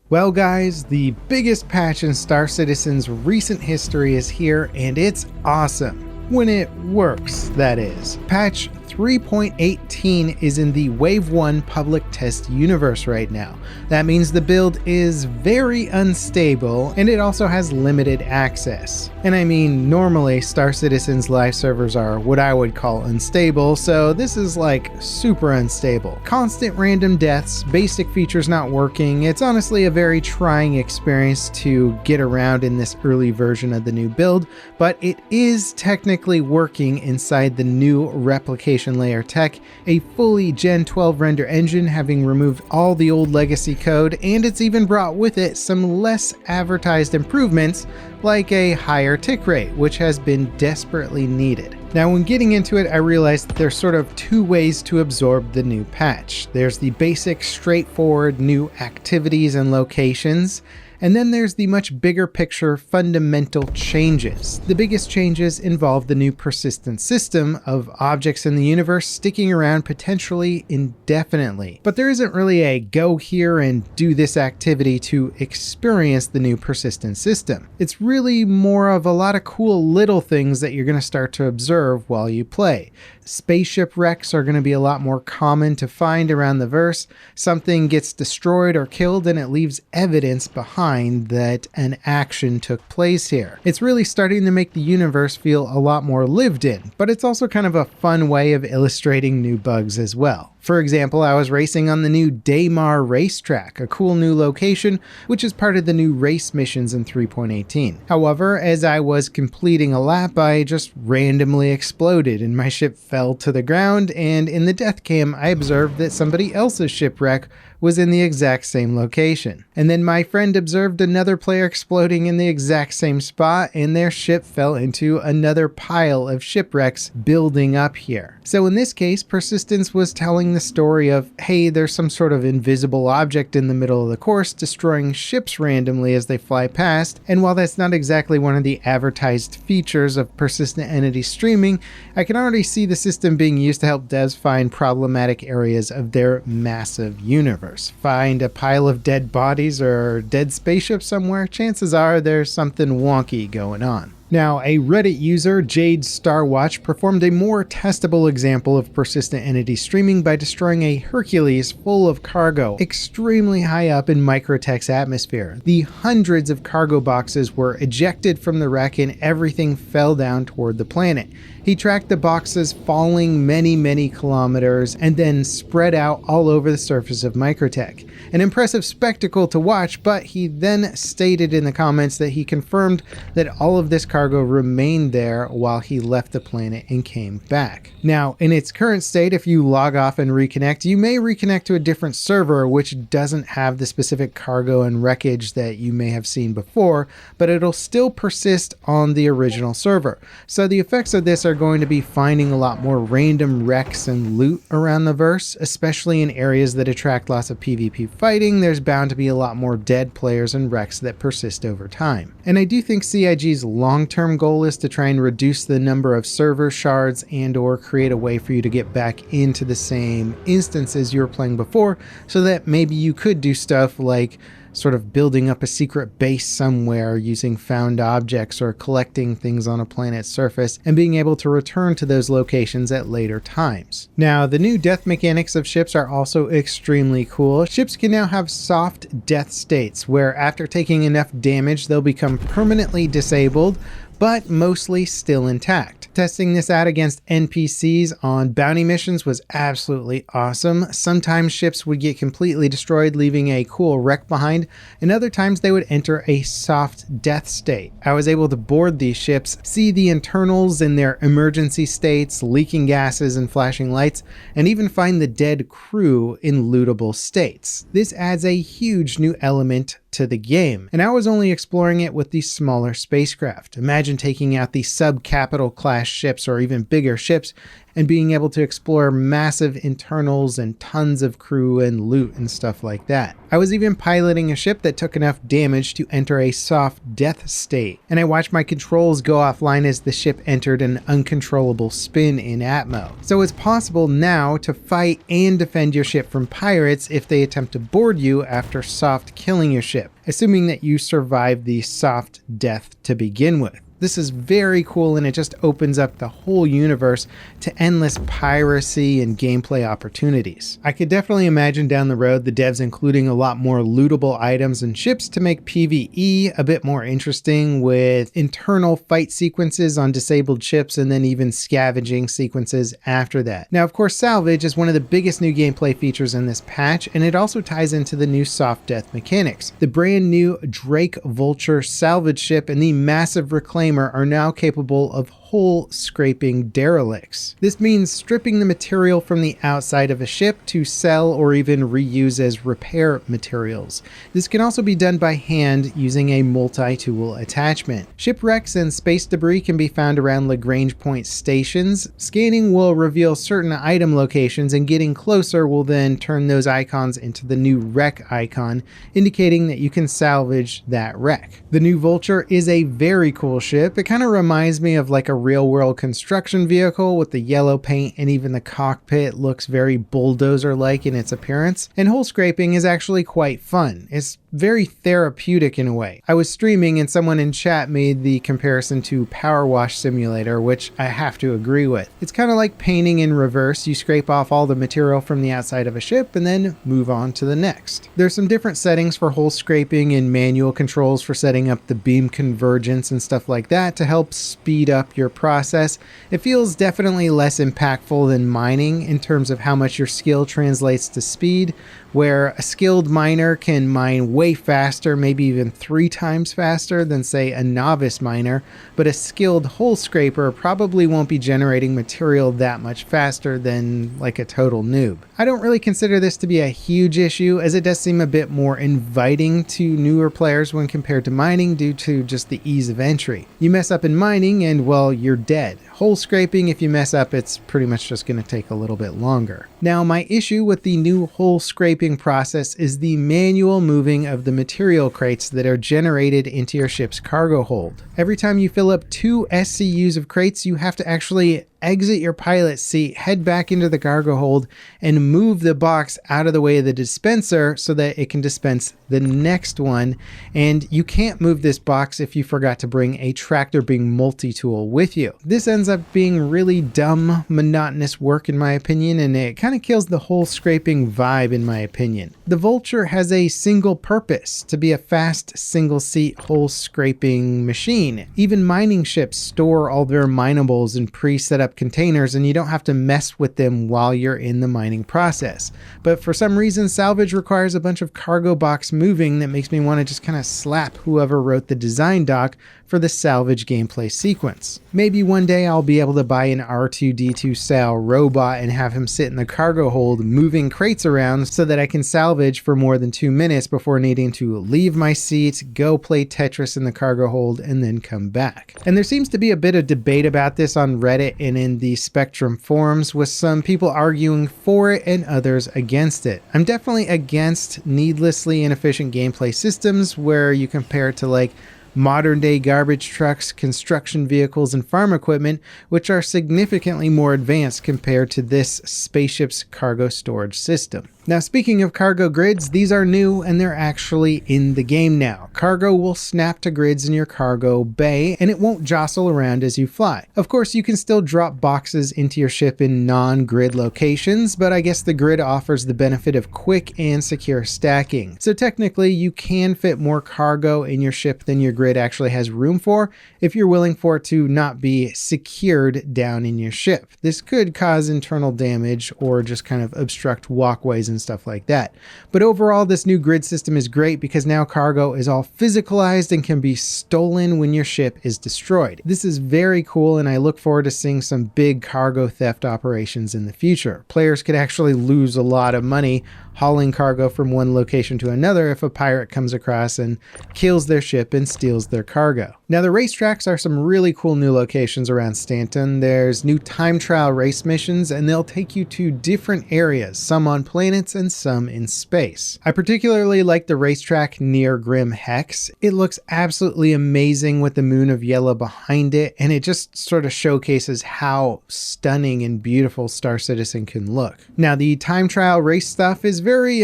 Well guys, the biggest patch in Star Citizen's recent history is here, and it's awesome. When it works, that is. Patch 3.18 is in the Wave 1 public test universe right now. That means the build is very unstable, and it also has limited access. And I mean, normally Star Citizen's live servers are what I would call unstable, so this is like super unstable. Constant random deaths, basic features not working. It's honestly a very trying experience to get around in this early version of the new build, but it is technically working inside the new replication layer tech, a fully Gen 12 render engine having removed all the old legacy code, and it's even brought with it some less advertised improvements like a higher tick rate, which has been desperately needed. Now when getting into it, I realized that there's sort of two ways to absorb the new patch. There's the basic, straightforward new activities and locations, and then there's the much bigger picture fundamental changes. The biggest changes involve the new persistent system of objects in the universe sticking around potentially indefinitely. But there isn't really a go here and do this activity to experience the new persistent system. It's really more of a lot of cool little things that you're going to start to observe while you play. Spaceship wrecks are going to be a lot more common to find around the verse. Something gets destroyed or killed and it leaves evidence behind that an action took place here. It's really starting to make the universe feel a lot more lived in, but it's also kind of a fun way of illustrating new bugs as well. For example, I was racing on the new Daymar racetrack, a cool new location, which is part of the new race missions in 3.18. However, as I was completing a lap, I just randomly exploded and my ship fell to the ground, and in the death cam, I observed that somebody else's shipwreck was in the exact same location. And then my friend observed another player exploding in the exact same spot, and their ship fell into another pile of shipwrecks building up here. So in this case, persistence was telling the story of, hey, there's some sort of invisible object in the middle of the course destroying ships randomly as they fly past, and while that's not exactly one of the advertised features of persistent entity streaming, I can already see the system being used to help devs find problematic areas of their massive universe. Find a pile of dead bodies or dead spaceships somewhere, chances are there's something wonky going on. Now, a Reddit user, Jade Starwatch, performed a more testable example of persistent entity streaming by destroying a Hercules full of cargo extremely high up in Microtech's atmosphere. The hundreds of cargo boxes were ejected from the wreck and everything fell down toward the planet. He tracked the boxes falling many kilometers and then spread out all over the surface of Microtech. An impressive spectacle to watch, but he then stated in the comments that he confirmed that all of this cargo remained there while he left the planet and came back. Now, in its current state, if you log off and reconnect, you may reconnect to a different server which doesn't have the specific cargo and wreckage that you may have seen before, but it'll still persist on the original server. So the effects of this are going to be finding a lot more random wrecks and loot around the verse, especially in areas that attract lots of PvP fighting. There's bound to be a lot more dead players and wrecks that persist over time. And I do think CIG's long-term goal is to try and reduce the number of server shards and or create a way for you to get back into the same instances you were playing before, so that maybe you could do stuff like sort of building up a secret base somewhere using found objects or collecting things on a planet's surface and being able to return to those locations at later times. Now, the new death mechanics of ships are also extremely cool. Ships can now have soft death states where after taking enough damage they'll become permanently disabled, but mostly still intact. Testing this out against NPCs on bounty missions was absolutely awesome. Sometimes ships would get completely destroyed, leaving a cool wreck behind, and other times they would enter a soft death state. I was able to board these ships, see the internals in their emergency states, leaking gases and flashing lights, and even find the dead crew in lootable states. This adds a huge new element to the game, and I was only exploring it with these smaller spacecraft. Imagine taking out the sub-capital class ships or even bigger ships and being able to explore massive internals and tons of crew and loot and stuff like that. I was even piloting a ship that took enough damage to enter a soft death state, and I watched my controls go offline as the ship entered an uncontrollable spin in Atmo. So it's possible now to fight and defend your ship from pirates if they attempt to board you after soft killing your ship, assuming that you survive the soft death to begin with. This is very cool, and it just opens up the whole universe to endless piracy and gameplay opportunities. I could definitely imagine down the road the devs including a lot more lootable items and ships to make PvE a bit more interesting, with internal fight sequences on disabled ships and then even scavenging sequences after that. Now, of course, Salvage is one of the biggest new gameplay features in this patch, and it also ties into the new soft death mechanics. The brand new Drake Vulture salvage ship and the massive reclaimer are now capable of hull scraping derelicts. This means stripping the material from the outside of a ship to sell or even reuse as repair materials. This can also be done by hand using a multi-tool attachment. Shipwrecks and space debris can be found around Lagrange point stations. Scanning will reveal certain item locations, and getting closer will then turn those icons into the new wreck icon, indicating that you can salvage that wreck. The new Vulture is a very cool ship. It kind of reminds me of like a real-world construction vehicle with the yellow paint, and even the cockpit looks very bulldozer-like in its appearance. And hull scraping is actually quite fun. It's very therapeutic in a way. I was streaming and someone in chat made the comparison to Power Wash Simulator, which I have to agree with. It's kind of like painting in reverse. You scrape off all the material from the outside of a ship and then move on to the next. There's some different settings for hull scraping and manual controls for setting up the beam convergence and stuff like that to help speed up your process. It feels definitely less impactful than mining in terms of how much your skill translates to speed, where a skilled miner can mine way faster, maybe even 3 times faster than, say, a novice miner, but a skilled hull scraper probably won't be generating material that much faster than like a total noob. I don't really consider this to be a huge issue, as it does seem a bit more inviting to newer players when compared to mining due to just the ease of entry. You mess up in mining and, well, you're dead. Hull scraping, if you mess up, it's pretty much just going to take a little bit longer. Now, my issue with the new hull scraping process is the manual moving of the material crates that are generated into your ship's cargo hold. Every time you fill up 2 SCUs of crates, you have to actually exit your pilot seat, head back into the cargo hold, and move the box out of the way of the dispenser so that it can dispense the next one. And you can't move this box if you forgot to bring a tractor beam multi-tool with you. This ends up being really dumb, monotonous work in my opinion, and it kind of kills the whole scraping vibe in my opinion. The Vulture has a single purpose: to be a fast single-seat hull scraping machine. Even mining ships store all their minables in pre-set up containers, and you don't have to mess with them while you're in the mining process. But for some reason, Salvage requires a bunch of cargo box moving that makes me want to just kind of slap whoever wrote the design doc for the Salvage gameplay sequence. Maybe one day I'll be able to buy an R2-D2 style robot and have him sit in the cargo hold moving crates around so that I can salvage for more than 2 minutes before needing to leave my seat, go play Tetris in the cargo hold, and then come back. And there seems to be a bit of debate about this on Reddit and in the Spectrum forums, with some people arguing for it and others against it. I'm definitely against needlessly inefficient gameplay systems where you compare it to like modern day garbage trucks, construction vehicles, and farm equipment, which are significantly more advanced compared to this spaceship's cargo storage system. Now, speaking of cargo grids, these are new and they're actually in the game now. Cargo will snap to grids in your cargo bay and it won't jostle around as you fly. Of course, you can still drop boxes into your ship in non-grid locations, but I guess the grid offers the benefit of quick and secure stacking. So technically, you can fit more cargo in your ship than your grid actually has room for if you're willing for it to not be secured down in your ship. This could cause internal damage or just kind of obstruct walkways and stuff like that. But overall, this new grid system is great because now cargo is all physicalized and can be stolen when your ship is destroyed. This is very cool, and I look forward to seeing some big cargo theft operations in the future. Players could actually lose a lot of money hauling cargo from one location to another if a pirate comes across and kills their ship and steals their cargo. Now the racetracks are some really cool new locations around Stanton. There's new time trial race missions and they'll take you to different areas, some on planets and some in space. I particularly like the racetrack near Grim Hex. It looks absolutely amazing with the moon of yellow behind it, and it just sort of showcases how stunning and beautiful Star Citizen can look. Now the time trial race stuff is very,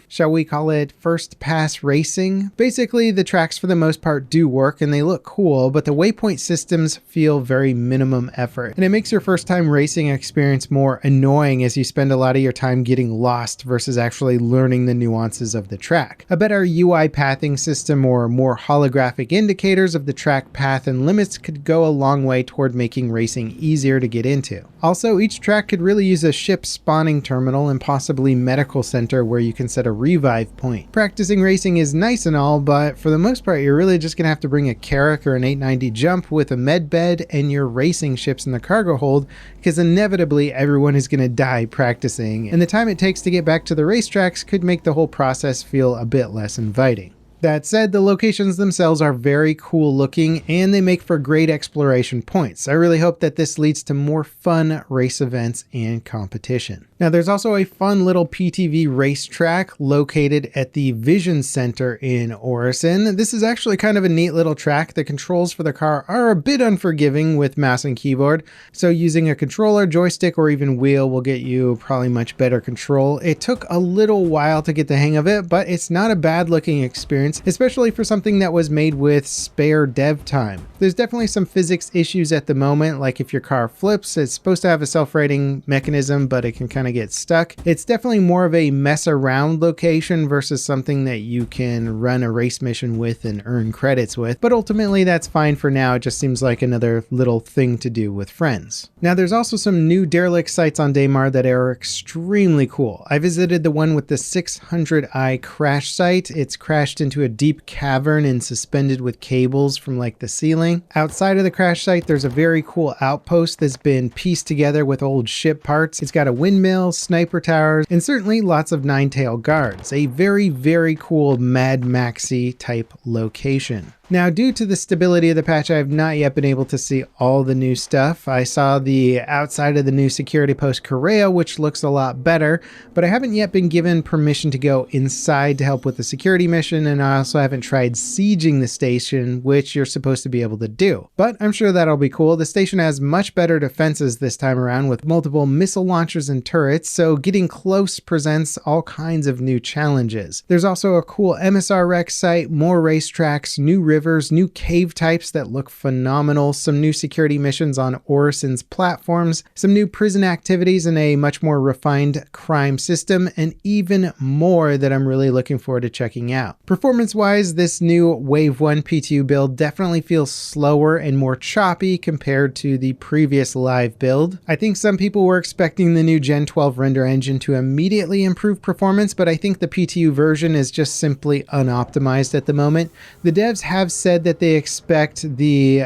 shall we call it first pass racing? Basically the tracks for the most part do work and they look cool, but the waypoint systems feel very minimum effort, and it makes your first time racing experience more annoying as you spend a lot of your time getting lost versus actually learning the nuances of the track. A better UI pathing system or more holographic indicators of the track path and limits could go a long way toward making racing easier to get into. Also, each track could really use a ship spawning terminal and possibly medical center where you can set a revive point. Practicing racing is nice and all, but for the most part you're really just gonna have to bring a Carrack or an 890 jump with a med bed and your racing ships in the cargo hold, because inevitably everyone is going to die practicing, and the time it takes to get back to the racetracks could make the whole process feel a bit less inviting. That said, the locations themselves are very cool looking and they make for great exploration points. I really hope that this leads to more fun race events and competition. Now there's also a fun little PTV racetrack located at the Vision Center in Orison. This is actually kind of a neat little track. The controls for the car are a bit unforgiving with mouse and keyboard, so using a controller, joystick, or even wheel will get you probably much better control. It took a little while to get the hang of it, but it's not a bad looking experience, especially for something that was made with spare dev time. There's definitely some physics issues at the moment, like if your car flips, it's supposed to have a self-righting mechanism, but it can kind of get stuck. It's definitely more of a mess around location versus something that you can run a race mission with and earn credits with, but ultimately that's fine for now. It just seems like another little thing to do with friends. Now there's also some new derelict sites on Daymar that are extremely cool. I visited the one with the 600i crash site. It's crashed into a deep cavern and suspended with cables from like the ceiling. Outside of the crash site there's a very cool outpost that's been pieced together with old ship parts. It's got a windmill, sniper towers, and certainly lots of nine-tail guards. A very cool Mad Maxi type location. Now, due to the stability of the patch, I have not yet been able to see all the new stuff. I saw the outside of the new security post Correa, which looks a lot better, but I haven't yet been given permission to go inside to help with the security mission, and I also haven't tried sieging the station, which you're supposed to be able to do. But I'm sure that'll be cool. The station has much better defenses this time around with multiple missile launchers and turrets, so getting close presents all kinds of new challenges. There's also a cool MSR Wreck Site, more racetracks, new rivers, new cave types that look phenomenal, some new security missions on Orison's platforms, some new prison activities, and a much more refined crime system, and even more that I'm really looking forward to checking out. Performance-wise, this new Wave 1 PTU build definitely feels slower and more choppy compared to the previous live build. I think some people were expecting the new Gen 12 render engine to immediately improve performance, but I think the PTU version is just simply unoptimized at the moment. The devs have said that they expect the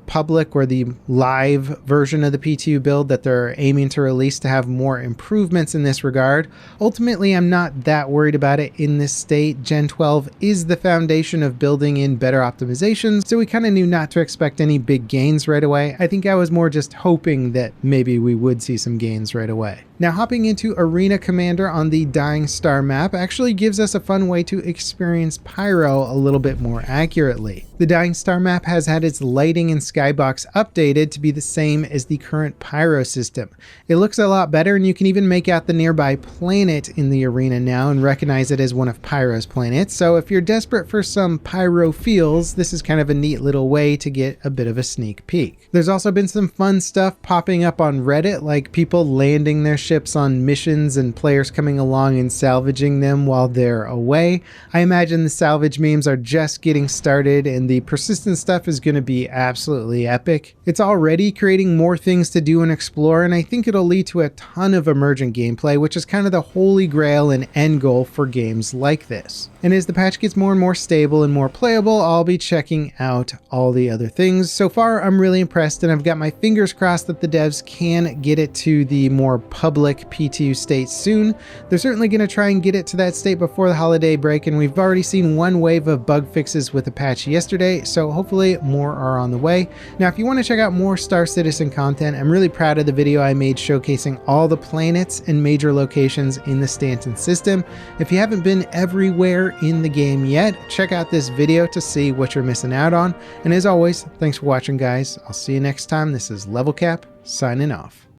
public or the live version of the PTU build that they're aiming to release to have more improvements in this regard. Ultimately, I'm not that worried about it in this state. Gen 12 is the foundation of building in better optimizations, so we kind of knew not to expect any big gains right away. I think I was more just hoping that maybe we would see some gains right away. Now, hopping into Arena Commander on the Dying Star map actually gives us a fun way to experience Pyro a little bit more accurately. The Dying Star map has had its lighting and skybox updated to be the same as the current Pyro system. It looks a lot better, and you can even make out the nearby planet in the arena now and recognize it as one of Pyro's planets. So if you're desperate for some Pyro feels, this is kind of a neat little way to get a bit of a sneak peek. There's also been some fun stuff popping up on Reddit, like people landing their ships on missions and players coming along and salvaging them while they're away. I imagine the salvage memes are just getting started, and the persistent stuff is going to be absolutely epic. It's already creating more things to do and explore, and I think it'll lead to a ton of emergent gameplay, which is kind of the holy grail and end goal for games like this. And as the patch gets more and more stable and more playable, I'll be checking out all the other things. So far, I'm really impressed, and I've got my fingers crossed that the devs can get it to the more public public PTU state soon. They're certainly going to try and get it to that state before the holiday break, and we've already seen one wave of bug fixes with the patch yesterday, so hopefully more are on the way. Now, if you want to check out more Star Citizen content, I'm really proud of the video I made showcasing all the planets and major locations in the Stanton system. If you haven't been everywhere in the game yet, check out this video to see what you're missing out on. And as always, thanks for watching, guys. I'll see you next time. This is Level Cap, signing off.